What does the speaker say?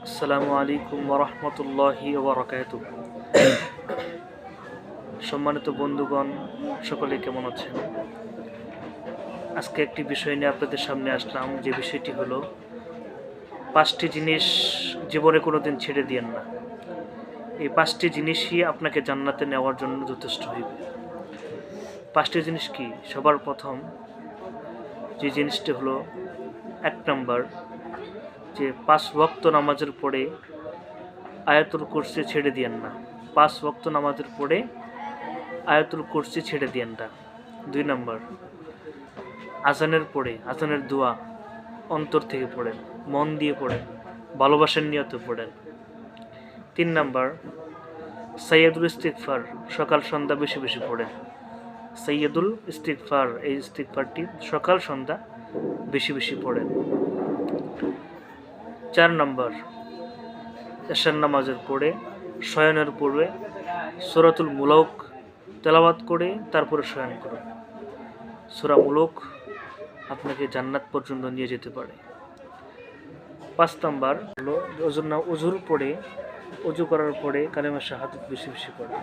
আসসালামু আলাইকুম ওয়া রাহমাতুল্লাহি ওয়া বারাকাতুহু। সম্মানিত বন্ধুগণ, সকলে কেমন আছেন? আজকে একটি বিষয় নিয়ে আপনাদের সামনে আসলাম, যে বিষয়টি হলো 5টি জিনিস জীবনে কোনোদিন ছেড়ে দিয়েন না। এই 5টি জিনিসই আপনাকে জান্নাতে নেওয়ার জন্য যথেষ্ট হইবে। 5টি জিনিস কি? সবার প্রথম যে জিনিসটি হলো, 1 নাম্বার, যে 5 ওয়াক্ত নামাজের পরে আয়াতুল কুরসি ছেড়ে দিয়েন না। 5 ওয়াক্ত নামাজের পরে আয়াতুল কুরসি ছেড়ে দিয়েন না। 2 নাম্বার, আজানের পরে আজানের দোয়া অন্তর থেকে পড়েন, মন দিয়ে পড়েন, ভালোবাসার নিয়তে পড়েন। 3 নাম্বার, সাইয়্যিদুল ইস্তিগফার সকাল সন্ধ্যা বেশি বেশি পড়েন। সাইয়্যিদুল ইস্তিগফার, এই ইস্তিগফারটি সকাল সন্ধ্যা বেশি বেশি পড়েন। 4 নাম্বার, এশার নামাজের পরে শয়নের পূর্বে সূরাতুল মুলক তেলাওয়াত করে তারপরে শয়ন করুন। সূরা মুলক আপনাকে জান্নাত পর্যন্ত নিয়ে যেতে পারে। 5 নাম্বার হলো, অজুর পরে, অজু করার পরে কালেমা শাহাদাত বেশি বেশি পড়ে।